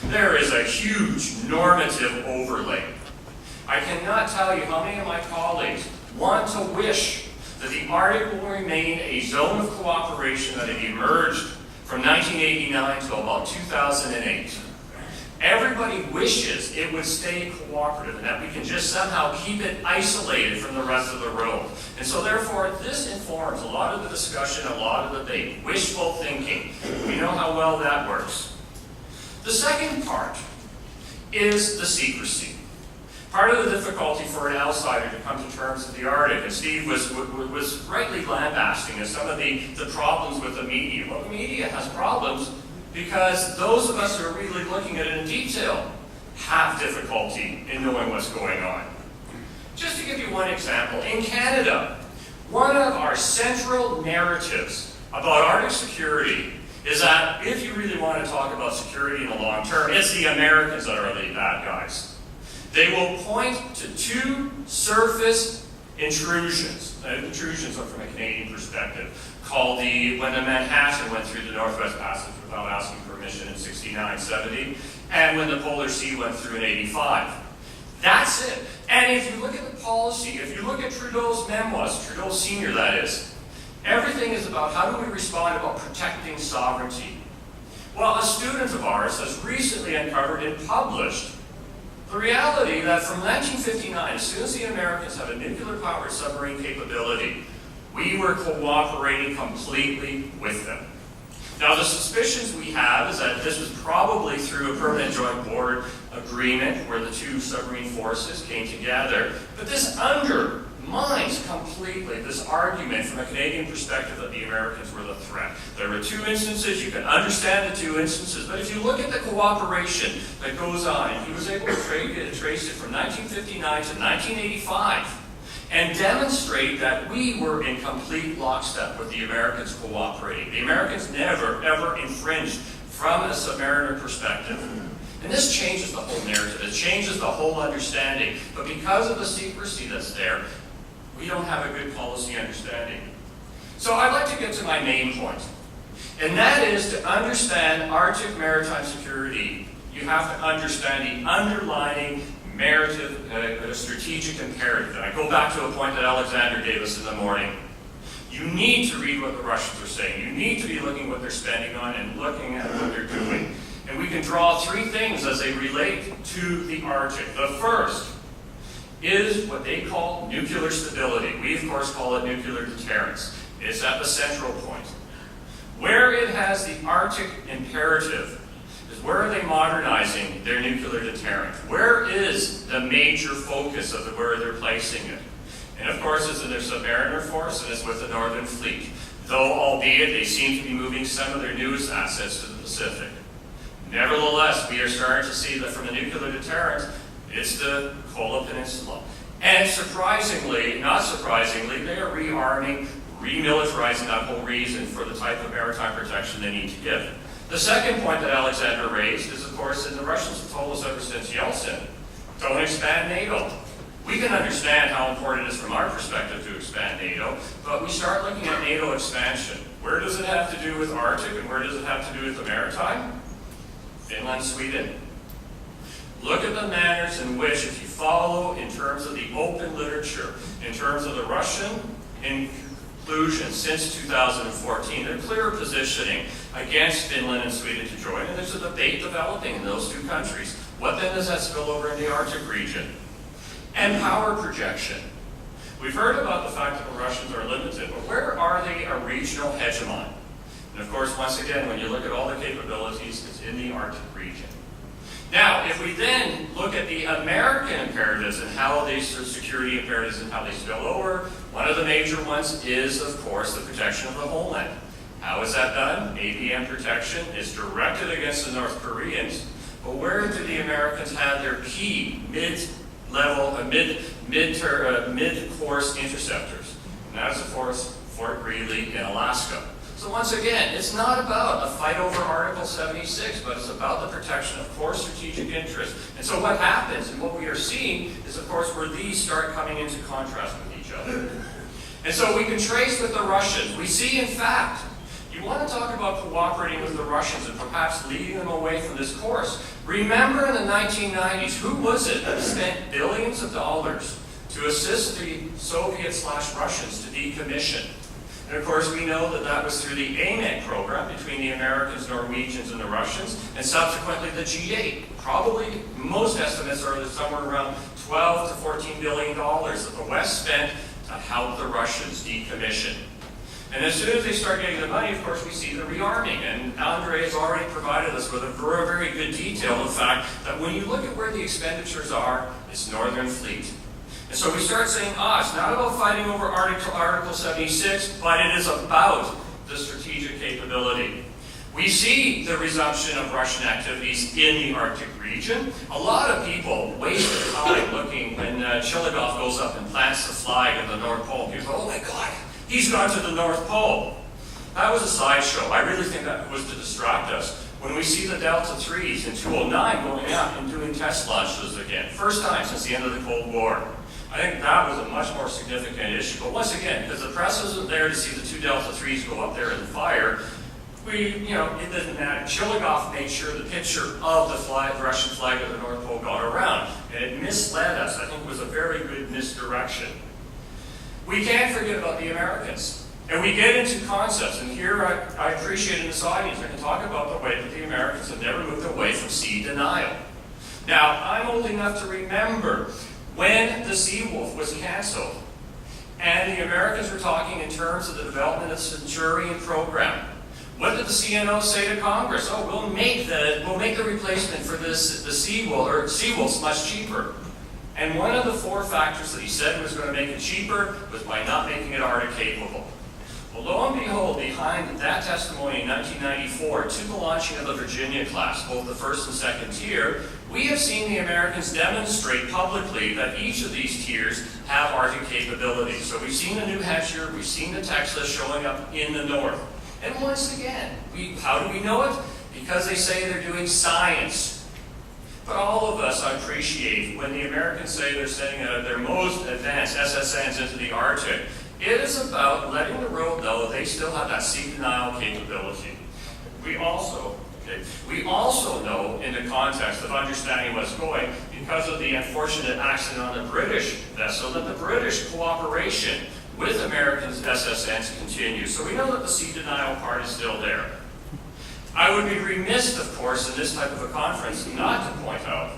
There is a huge normative overlay. I cannot tell you how many of my colleagues want to wish that the Arctic will remain a zone of cooperation that had emerged from 1989 to about 2008. Everybody wishes it would stay cooperative and that we can just somehow keep it isolated from the rest of the world. And so therefore, this informs a lot of the discussion, a lot of the debate. Wishful thinking. We know how well that works. The second part is the secrecy. Part of the difficulty for an outsider to come to terms with the Arctic, and Steve was rightly lambasting at some of the problems with the media. Well, the media has problems because those of us who are really looking at it in detail have difficulty in knowing what's going on. Just to give you one example, in Canada, one of our central narratives about Arctic security is that if you really want to talk about security in the long term, it's the Americans that are the bad guys. They will point to two surface intrusions. Intrusions are from a Canadian perspective, called when the Manhattan went through the Northwest Passage without asking permission in 69, 70, and when the Polar Sea went through in 85. That's it. And if you look at the policy, if you look at Trudeau's memoirs, Trudeau Senior that is, everything is about how do we respond about protecting sovereignty. Well, a student of ours has recently uncovered and published the reality that from 1959, as soon as the Americans had a nuclear-powered submarine capability, we were cooperating completely with them. Now, the suspicions we have is that this was probably through a permanent joint board agreement where the two submarine forces came together, but this undermines completely this argument from a Canadian perspective that the Americans were the threat. There were two instances, you can understand the two instances, but if you look at the cooperation that goes on, and he was able to trace it from 1959 to 1985, and demonstrate that we were in complete lockstep with the Americans cooperating. The Americans never, ever infringed from a submariner perspective. And this changes the whole narrative. It changes the whole understanding. But because of the secrecy that's there, we don't have a good policy understanding. So I'd like to get to my main point. And that is to understand Arctic maritime security, you have to understand the underlying narrative, strategic imperative. And I go back to a point that Alexander gave us in the morning. You need to read what the Russians are saying. You need to be looking at what they're spending on and looking at what they're doing. And we can draw three things as they relate to the Arctic. The first is what they call nuclear stability. We, of course, call it nuclear deterrence. It's at the central point. Where it has the Arctic imperative is where are they modernizing their nuclear deterrent? Where is the major focus of where they're placing it? And of course, it's in their Submariner force and it's with the Northern Fleet, though albeit they seem to be moving some of their newest assets to the Pacific. Nevertheless, we are starting to see that from a nuclear deterrent, it's the Kola Peninsula. And surprisingly, not surprisingly, they are rearming, remilitarizing that whole reason for the type of maritime protection they need to give. The second point that Alexander raised is, of course, that the Russians have told us ever since Yeltsin, don't expand NATO. We can understand how important it is from our perspective to expand NATO, but we start looking at NATO expansion. Where does it have to do with Arctic and where does it have to do with the maritime? Finland, Sweden. Look at the manners in which, if you follow in terms of the open literature, in terms of the Russian inclusion since 2014, their clear positioning against Finland and Sweden to join, and there's a debate developing in those two countries. What then does that spill over in the Arctic region? And power projection. We've heard about the fact that the Russians are limited, but where are they a regional hegemon? And of course, once again, when you look at all the capabilities, it's in the Arctic region. Now, if we then look at the American imperatives and how these security imperatives and how they spill over, one of the major ones is, of course, the protection of the homeland. How is that done? APM protection is directed against the North Koreans, but where do the Americans have their key mid-level, mid-course interceptors? And that is, of course, Fort Greely in Alaska. So once again, it's not about a fight over Article 76, but it's about the protection of core strategic interests. And so what happens, and what we are seeing, is of course where these start coming into contrast with each other. And so we can trace with the Russians. We see, in fact, you want to talk about cooperating with the Russians and perhaps leading them away from this course. Remember in the 1990s, who was it that spent billions of dollars to assist the Soviet/Russians to decommission? And of course, we know that that was through the AMEC program between the Americans, Norwegians, and the Russians, and subsequently the G8. Probably, most estimates are that somewhere around $12 to $14 billion that the West spent to help the Russians decommission. And as soon as they start getting the money, of course, we see the rearming. And Andre has already provided us with a very, very good detail of the fact that when you look at where the expenditures are, it's Northern Fleet. And so we start saying, it's not about fighting over Article 76, but it is about the strategic capability. We see the resumption of Russian activities in the Arctic region. A lot of people waste their time looking when Chilligov goes up and plants the flag at the North Pole. People go, oh my God, he's gone to the North Pole. That was a sideshow. I really think that was to distract us. When we see the Delta IIIs in 2009 going out and doing test launches again, first time since the end of the Cold War. I think that was a much more significant issue. But once again, because the press wasn't there to see the two Delta IIIs go up there in the fire, it doesn't matter. Chilligov made sure the picture of the flag, the Russian flag of the North Pole got around. And it misled us. I think it was a very good misdirection. We can't forget about the Americans. And we get into concepts, and here I appreciate in this audience, I can talk about the way that the Americans have never moved away from sea denial. Now, I'm old enough to remember when the Seawolf was canceled, and the Americans were talking in terms of the development of the Centurion program. What did the CNO say to Congress? We'll make the replacement for the Seawolf's much cheaper. And one of the four factors that he said was going to make it cheaper was by not making it Arctic capable. Well, lo and behold, behind that testimony in 1994 to the launching of the Virginia class, both the first and second tier, we have seen the Americans demonstrate publicly that each of these tiers have Arctic capabilities. So we've seen the New Hampshire, we've seen the Texas showing up in the north. And once again, how do we know it? Because they say they're doing science. But all of us appreciate when the Americans say they're sending their most advanced SSNs into the Arctic. It is about letting the world know they still have that sea denial capability. We also know, in the context of understanding what's going, because of the unfortunate accident on the British vessel, that the British cooperation with Americans' SSNs continues. So we know that the sea denial part is still there. I would be remiss, of course, in this type of a conference not to point out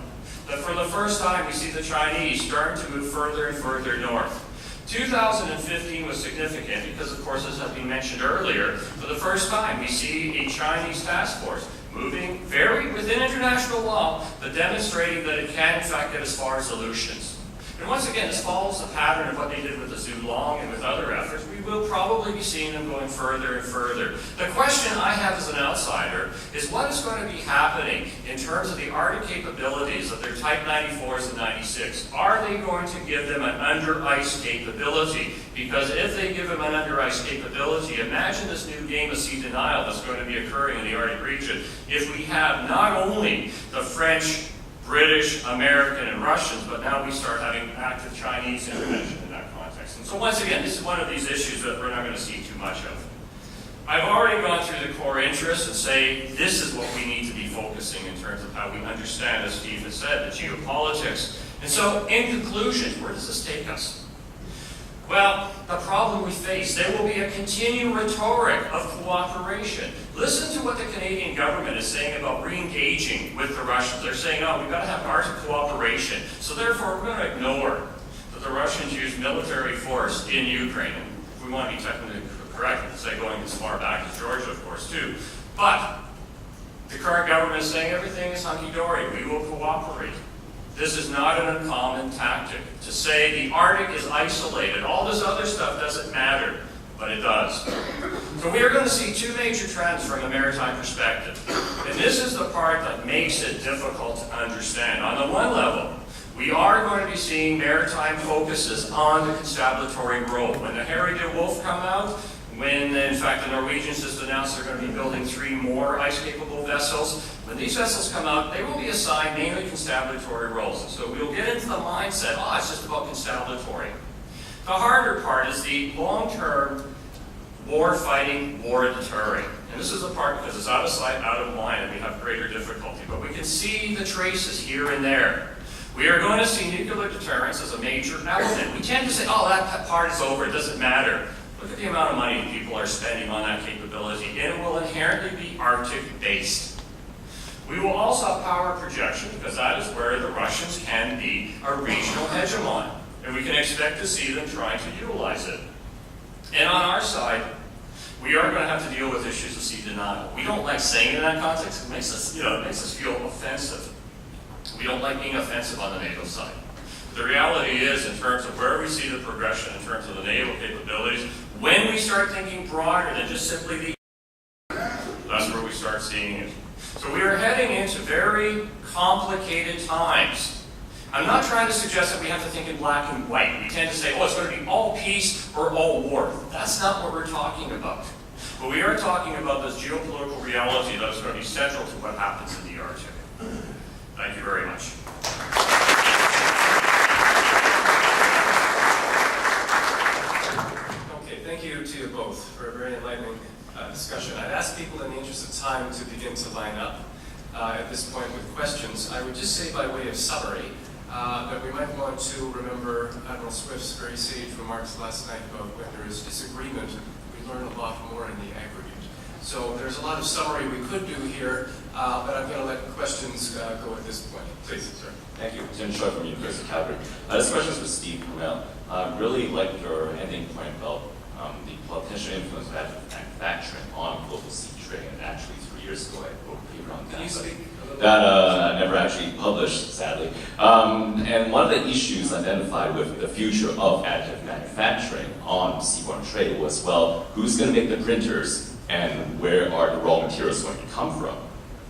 that for the first time we see the Chinese starting to move further and further north. 2015 was significant because, of course, as has been mentioned earlier, for the first time we see a Chinese task force moving very within international law, but demonstrating that it can, in fact, get as far as Aleutians. And once again, this follows the pattern of what they did with the Zulong and with other efforts. We will probably be seeing them going further and further. The question I have as an outsider is what is going to be happening in terms of the Arctic capabilities of their Type 94s and 96? Are they going to give them an under-ice capability? Because if they give them an under-ice capability, imagine this new game of sea denial that's going to be occurring in the Arctic region. If we have not only the French, British, American, and Russians, but now we start having active Chinese intervention in that context. And so once again, this is one of these issues that we're not going to see too much of. I've already gone through the core interests and say this is what we need to be focusing in terms of how we understand, as Steve has said, the geopolitics. And so in conclusion, where does this take us? Well, the problem we face, there will be a continued rhetoric of cooperation. Listen to what the Canadian government is saying about re-engaging with the Russians. They're saying, oh, we've got to have Arctic cooperation. So therefore, we're going to ignore that the Russians use military force in Ukraine. And if we want to be technically correct, to say going as far back as Georgia, of course, too. But the current government is saying everything is hunky-dory. We will cooperate. This is not an uncommon tactic. To say the Arctic is isolated, all this other stuff doesn't matter, but it does. So we are going to see two major trends from a maritime perspective. And this is the part that makes it difficult to understand. On the one level, we are going to be seeing maritime focuses on the constabulary role. When the Harry de Wolf come out, when, in fact, the Norwegians just announced they're going to be building 3 more ice-capable vessels. When these vessels come out, they will be assigned mainly constabulary roles. And so we'll get into the mindset, oh, it's just about constabulary. The harder part is the long-term war fighting, war deterring. And this is the part because it's out of sight, out of mind, and we have greater difficulty. But we can see the traces here and there. We are going to see nuclear deterrence as a major element. We tend to say, oh, that part is over, it doesn't matter. Look at the amount of money people are spending on that capability, and it will inherently be Arctic-based. We will also have power projection, because that is where the Russians can be a regional hegemon, and we can expect to see them trying to utilize it. And on our side, we are going to have to deal with issues of sea denial. We don't like saying it in that context. It makes us feel offensive. We don't like being offensive on the NATO side. The reality is, in terms of where we see the progression in terms of the naval capabilities, when we start thinking broader than just simply the that's where we start seeing it. So we are heading into very complicated times. I'm not trying to suggest that we have to think in black and white. We tend to say, oh, it's going to be all peace or all war. That's not what we're talking about. But we are talking about this geopolitical reality that is going to be central to what happens in the Arctic. Thank you very much. Thank you to you both for a very enlightening discussion. I'd ask people in the interest of time to begin to line up at this point with questions. I would just say by way of summary that we might want to remember Admiral Swift's very sage remarks last night about when there is disagreement, we learn a lot more in the aggregate. So there's a lot of summary we could do here, but I'm going to let questions go at this point. Please, sir. Thank you. Tim Choi from University of Calgary. This question is for Steve Carmel. I really liked your ending point about the potential influence of additive manufacturing on global sea trade. And actually, 3 years ago, I wrote a paper on that. Can you speak? That I never actually published, sadly. And one of the issues identified with the future of additive manufacturing on seaborne trade was, well, who's going to make the printers and where are the raw materials going to come from,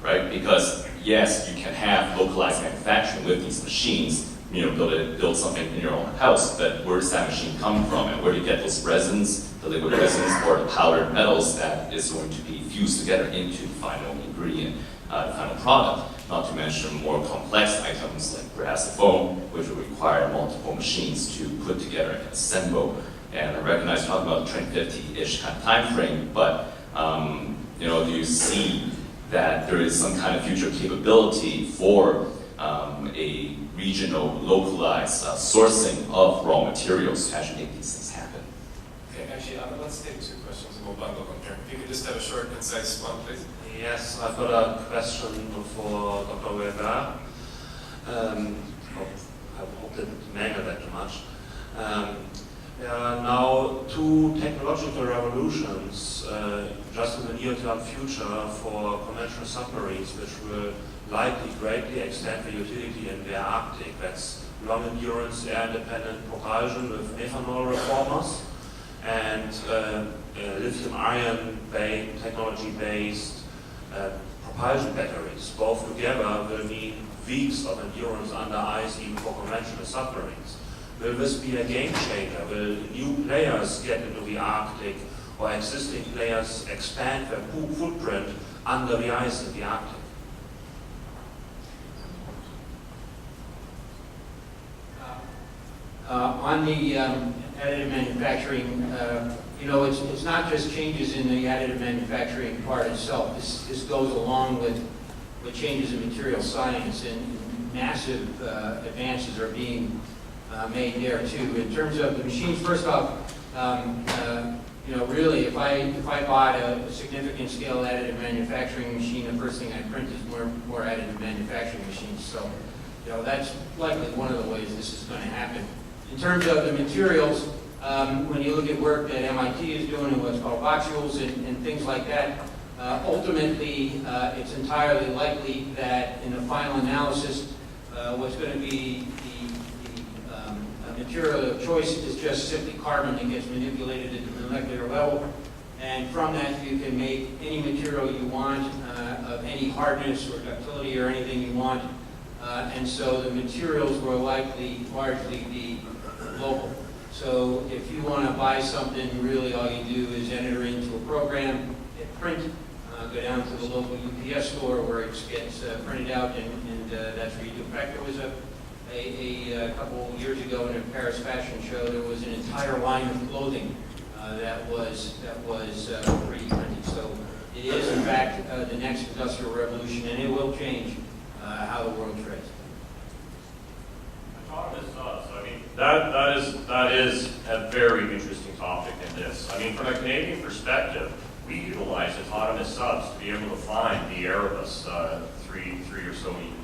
right? Because yes, you can have localized manufacturing with these machines, build something in your own house, but where does that machine come from, and where do you get those resins, the liquid resins, or the powdered metals that is going to be fused together into the final ingredient, the final product? Not to mention more complex items like brass foam, which will require multiple machines to put together and assemble. And I recognize talking about the 2050-ish kind of time frame, but do you see that there is some kind of future capability for a regional, localized sourcing of raw materials to actually make these things happen? Okay, actually, let's take 2 questions and we'll bundle them here. If you could just have a short, concise one, please. Yes, I've got a question for Dr. Huebert. I hope didn't matter that too much. There are now 2 technological revolutions just in the near-term future for conventional submarines, which will likely greatly extend the utility in the Arctic. That's long-endurance, air-independent propulsion with methanol reformers and lithium-ion technology-based propulsion batteries. Both together will mean weeks of endurance under ice, even for conventional submarines. Will this be a game changer? Will new players get into the Arctic, or existing players expand their footprint under the ice in the Arctic? On the additive manufacturing, it's not just changes in the additive manufacturing part itself. This goes along with changes in material science, and massive advances are being made there too. In terms of the machines, first off, really, if I bought a significant scale additive manufacturing machine, the first thing I print is more additive manufacturing machines. So, that's likely one of the ways this is going to happen. In terms of the materials, when you look at work that MIT is doing in what's called voxels and things like that, ultimately, it's entirely likely that in the final analysis, what's going to be the material of choice is just simply carbon that gets manipulated at the molecular level. And from that, you can make any material you want of any hardness or ductility or anything you want. And so the materials will largely be local. So if you want to buy something, really all you do is enter into a program, hit print, go down to the local UPS store where it gets printed out, and that's where you do. In fact, there was a couple years ago in a Paris fashion show, there was an entire line of clothing that was 3D printed. So it is, in fact, the next industrial revolution, and it will change how the world trades. Autonomous subs, that is a very interesting topic in this. From a Canadian perspective, we utilize autonomous subs to be able to find the Erebus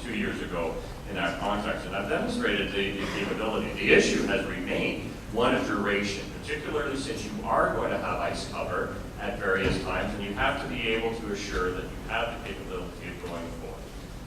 2 years ago in that context, and I've demonstrated the capability. The issue has remained one of duration, particularly since you are going to have ice cover at various times, and you have to be able to assure that you have the capability of going forward.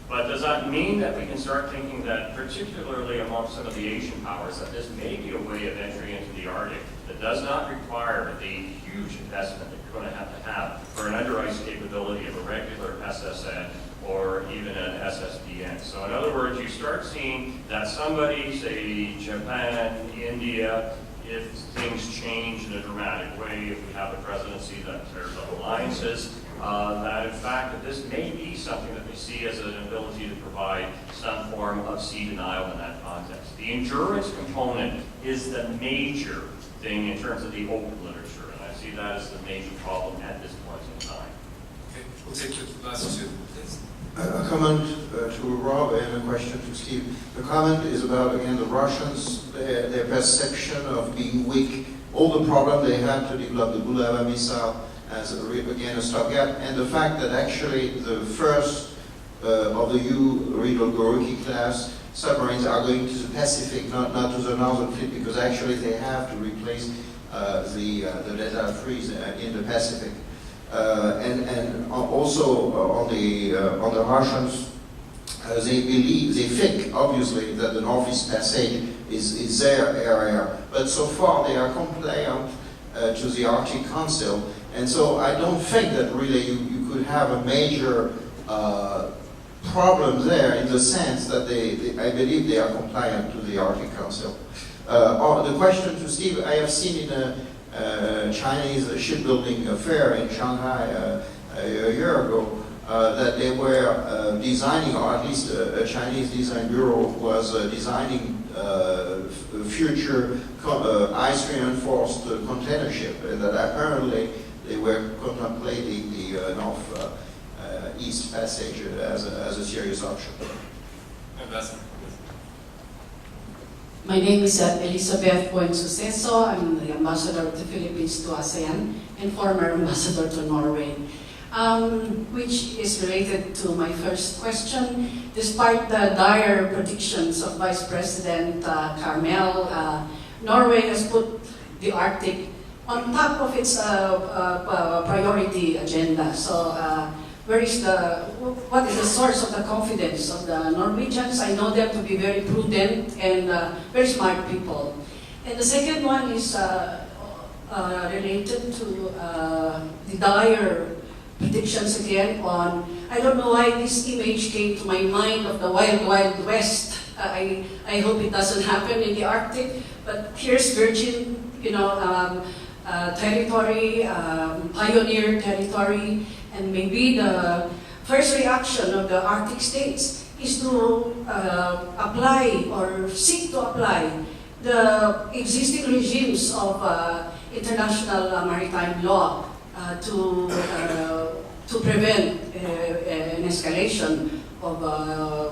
But does that mean that we can start thinking that, particularly among some of the Asian powers, that this may be a way of entry into the Arctic that does not require the huge investment that you're going to have for an under ice capability of a regular SSN or even an SSBN? So in other words, you start seeing that somebody, say Japan, India, if things change in a dramatic way, if we have a presidency that tears up alliances, that in fact that this may be something that we see as an ability to provide some form of sea denial in that context. The endurance component is the major thing in terms of the open literature, and I see that as the major problem at this point in time. Okay, we'll take the last two, please. A comment to Rob and a question to Steve. The comment is about, again, the Russians, their perception of being weak, all the problem they had to develop the Bulava missile as, again, a stopgap, and the fact that actually the first of the Ural-Goroki class submarines are going to the Pacific, not to the Northern Fleet, because actually they have to replace the Delta Freeze in the Pacific. And also on the Russians, they think obviously that the Northeast Passage is their area, but so far they are compliant to the Arctic Council, and so I don't think that really you could have a major problem there in the sense that I believe they are compliant to the Arctic Council. The question to Steve, I have seen in a Chinese shipbuilding fair in Shanghai a year ago that they were designing, or at least a Chinese design bureau was designing future ice-reinforced container ship, and that apparently they were contemplating the North-East Passage as a serious option. My name is Elizabeth Buen-Suceso. I'm the ambassador of the Philippines to ASEAN and former ambassador to Norway, which is related to my first question. Despite the dire predictions of Vice President Carmel, Norway has put the Arctic on top of its priority agenda. So what is the source of the confidence of the Norwegians? I know them to be very prudent and very smart people. And the second one is related to the dire predictions again on, I don't know why this image came to my mind of the Wild Wild West. I hope it doesn't happen in the Arctic, but here's virgin, territory, pioneer territory, and maybe the first reaction of the Arctic states is to apply or seek to apply the existing regimes of international maritime law to prevent an escalation of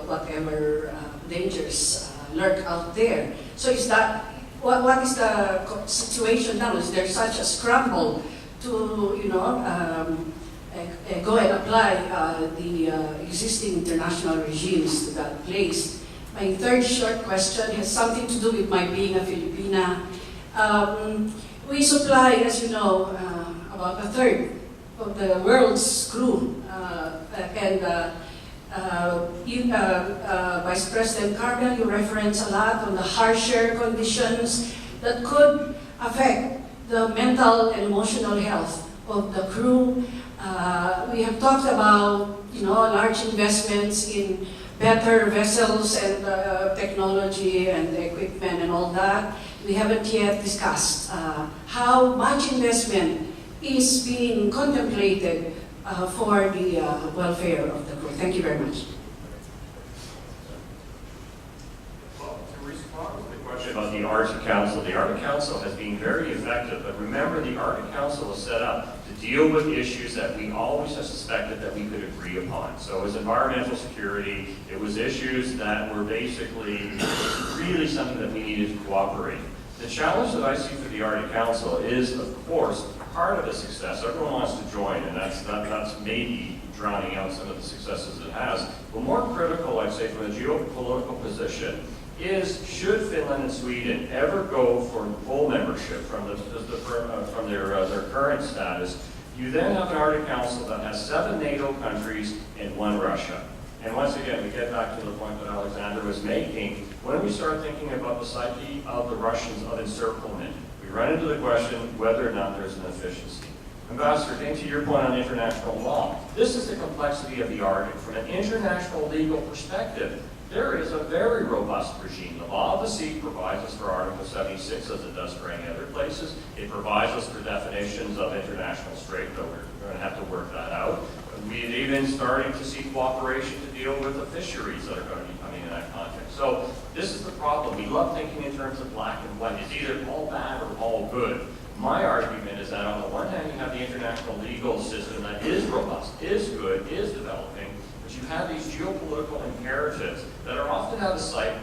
whatever dangers lurk out there. So is that what is the situation now? Is there such a scramble to go and apply the existing international regimes to that place? My third short question has something to do with my being a Filipina. We supply, as you know, about a third of the world's crew. Vice President Carmel, you reference a lot on the harsher conditions that could affect the mental and emotional health of the crew. We have talked about, large investments in better vessels and technology and equipment and all that. We haven't yet discussed how much investment is being contemplated for the welfare of the crew. Thank you very much. Well, to respond to the question about the Arctic Council has been very effective, but remember the Arctic Council was set up to deal with issues that we always have suspected that we could agree upon. So it was environmental security, it was issues that were basically really something that we needed to cooperate. The challenge that I see for the Arctic Council is, of course, part of the success. Everyone wants to join, and that's maybe drowning out some of the successes it has. But more critical, I'd say, from a geopolitical position, is should Finland and Sweden ever go for full membership from their current status, you then have an Arctic Council that has 7 NATO countries and 1 Russia. And once again, we get back to the point that Alexander was making. When we start thinking about the psyche of the Russians of encirclement, we run into the question whether or not there's an efficiency. Ambassador, getting to your point on international law, this is the complexity of the Arctic. From an international legal perspective, there is a very robust regime. The law of the sea provides us for Article 76, as it does for any other places. It provides us for definitions of international strait, though we're going to have to work that out. We're even starting to see cooperation to deal with the fisheries that are going to be coming in that context. So this is the problem. We love thinking in terms of black and white. It's either all bad or all good. My argument is that on the one hand, you have the international legal system that is robust, is good, is developing, but you have these geopolitical imperatives that are often out of sight.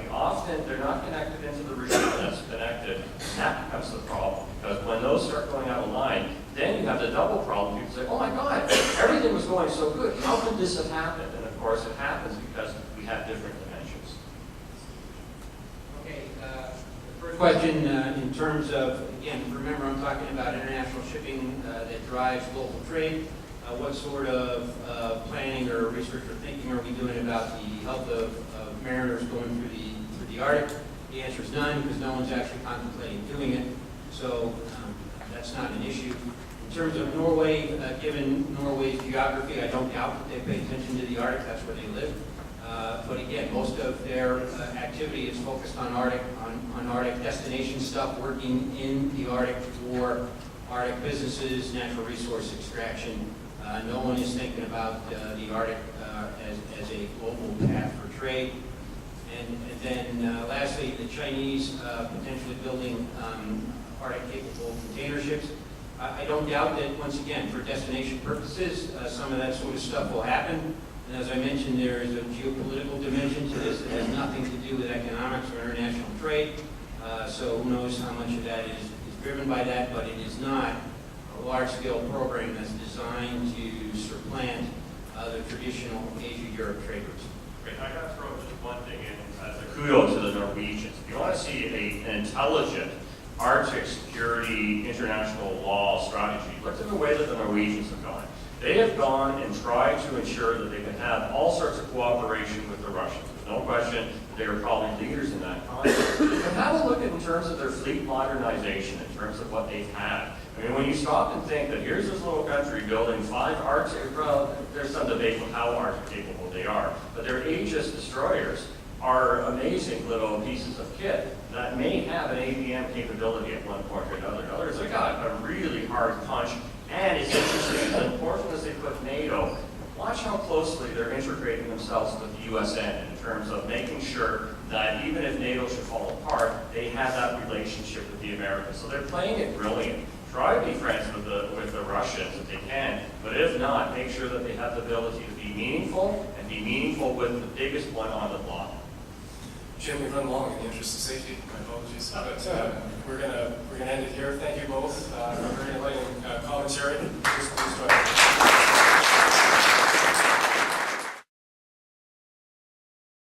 They're not connected into the regime that's connected. And that becomes the problem. Because when those start going out of line, then you have the double problem. People say, oh my God, everything was going so good. How could this have happened? And of course it happens because we have different dimensions. Okay, the first question in terms of, again, remember I'm talking about international shipping that drives global trade. What sort of planning or research or thinking are we doing about the health of mariners going through the Arctic? The answer is none, because no one's actually contemplating doing it. So that's not an issue. In terms of Norway, given Norway's geography, I don't doubt that they pay attention to the Arctic. That's where they live. But again, most of their activity is focused on Arctic destination stuff, working in the Arctic for Arctic businesses, natural resource extraction. No one is thinking about the Arctic as a global path for trade. And then lastly, the Chinese potentially building Arctic-capable container ships. I don't doubt that, once again, for destination purposes, some of that sort of stuff will happen. And as I mentioned, there is a geopolitical dimension to this that has nothing to do with economics or international trade. So who knows how much of that is driven by that, but it is not a large-scale program that's designed to supplant the traditional Asia-Europe trade routes. Great. I got to throw just one thing in as a kudo to the Norwegians. If you want to see an intelligent Arctic security international law strategy. Look at the way that the Norwegians have gone. They have gone and tried to ensure that they can have all sorts of cooperation with the Russians. There's no question that they are probably leaders in that context. But have a look at in terms of their fleet modernization, in terms of what they've had. I mean, when you stop and think that here's this little country building 5 Arctic, well, there's some debate with how Arctic capable they are, but their Aegis destroyers are amazing little pieces of kit that may have an ABM capability at one point or another. In other words, they got a really hard punch, and it's interesting, as important as they put NATO, watch how closely they're integrating themselves with the US end in terms of making sure that even if NATO should fall apart, they have that relationship with the Americans. So they're playing it brilliant. Try to be friends with the Russians if they can, but if not, make sure that they have the ability to be meaningful and be meaningful with the biggest one on the block. Jim, we've run long in the interest of safety. My apologies, but we're gonna end it here. Thank you both for very enlightening commentary.